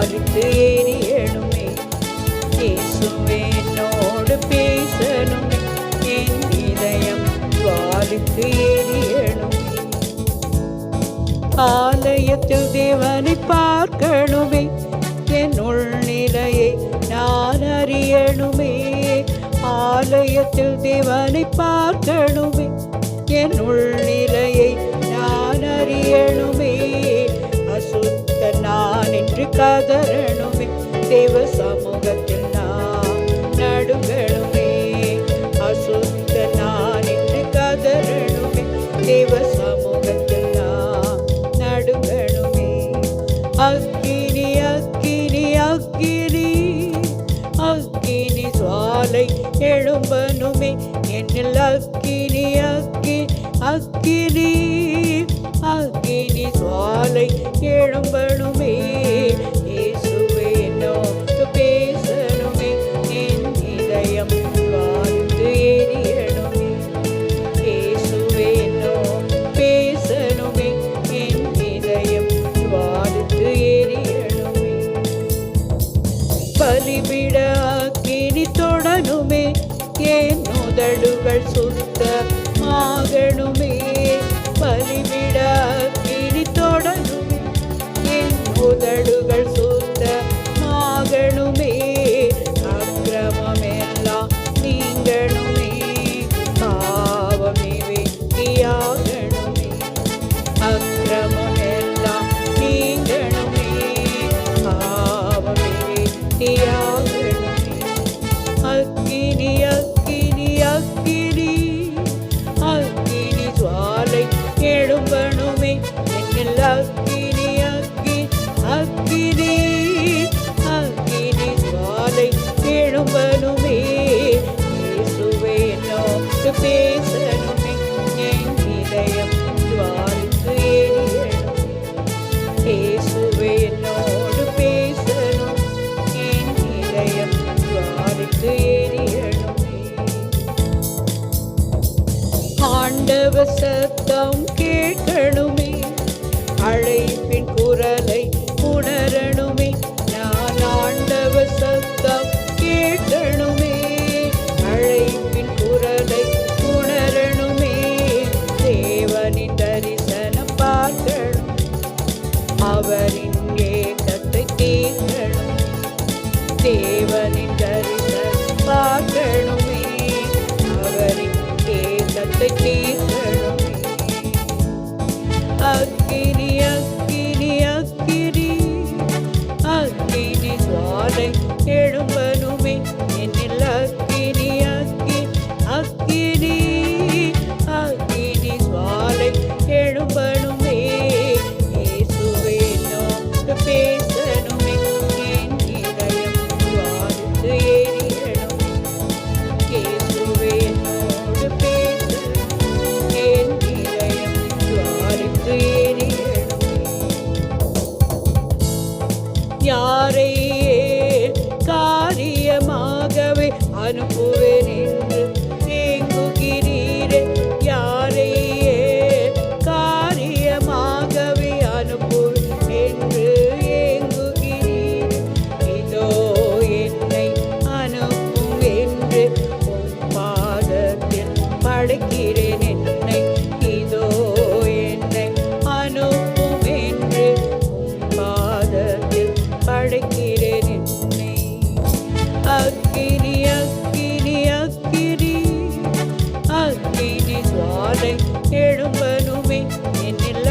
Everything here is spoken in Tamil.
ஜுவாலித்து எரியணுமே. இயேசுவே என்னோடு பேசணுமே, என் இதயம் ஜுவாலித்து எரியணுமே. ஆலயத்தில் தேவனை பார்க்கணுமே, என் உள்நிலையை நான் அறியணுமே. ஆலயத்தில் தேவனை பார்க்கணுமே, என் உள்நிலையை நான் அறியணுமே. அசுத்த நான் என்று கதறணுமே, தேவ சமூகத்தில் நான் நடுங்கணுமே. அசுத்த நான் என்று கதறணுமே, தேவ சமூகத்தில் நான் நடுங்கணுமே. அக்கினி அக்கினி அக்கினி அக்கினி ஜுவாலை எழும்பணுமே, என்னில் அக்கினி அக்கினி அக்கினி ஜுவாலை எழும்பணுமே. இயேசுவே என்னோடு பேசணுமே, என் இதயம் ஜுவாலித்து எரியணுமே. இயேசுவே என்னோடு பேசணுமே, என் இதயம் ஜுவாலித்து எரியணுமே. பலிபீட அக்கினி தொடணுமே, என் உதடுகள் சுத்தமாகணுமே. பலிபீட அக்கினி தொடணுமே, என் உதடுகள் சுத்தமாகணுமே. அக்கிரமம் எல்லாம் நீங்கணுமே, பாவமே வெட்டியாகணுமே. அக்கிரமம் எல்லாம் நீங்கணுமே, பாவமே வெட்டியாகணுமே. அக்கினி அக்கினி அக்கினி அக்கினி ஜுவாலை எழும்பணுமே, என்னில் அக்கினி அக்கினி அக்கினி ஜுவாலை எழும்பணுமே. இயேசுவே என்னோடு பேசணுமே, என் இதயம் ஜுவாலித்து எரியணுமே. இயேசுவே என்னோடு பேசணும், என் இதயம் ஜுவாலித்து எரியணுமே. ஆண்டவர் சத்தம் கேட்கணுமே, அழைப்பின் குரலை உணரணுமே. நான் ஆண்டவர் சத்தம் கேட்கணுமே, அழைப்பின் குரலை உணரணுமே. தேவனின் தரிசனம் பார்க்கணும், அவரின் ஏக்கத்தை கேட்கணும். தேவனின் தரிசனம் பார்க்கணுமே, அவரின் ஏக்கத்தை கேட்கணுமே. அக்கினி அக்கினி அக்கினி அக்கினி ஜுவாலை எழும்பணுமே, என்னில் அக்கினி அக்கினி அக்கினி ஜுவாலை எழும்பணுமே. இயேசுவே என்னோடு பேசணுமே, என் இதயம் ஜுவாலித்து எரியணுமே. இயேசுவே என்னோடு பேசணும், என் இதயம் ஜுவாலித்து எரியணுமே. யாரை காரியமாகவே அனுப்புவேன் என்று தேங்குகிறீரே, யாரை காரியமாகவே அனுப்புவேன் என்று ஏங்குகிறீரே. இதோ என்னை அனுப்பும் என்று உம் பாதத்தில் படைக்கிறேன் என்னை. இதோ என்னை அனுப்பும் என்று உம் பாதத்தில் படைக்கிறேன் என்னை. அக்கினி அக்கினி அக்கினி அக்கினி ஜுவாலை எழும்பணுமே, என்னில்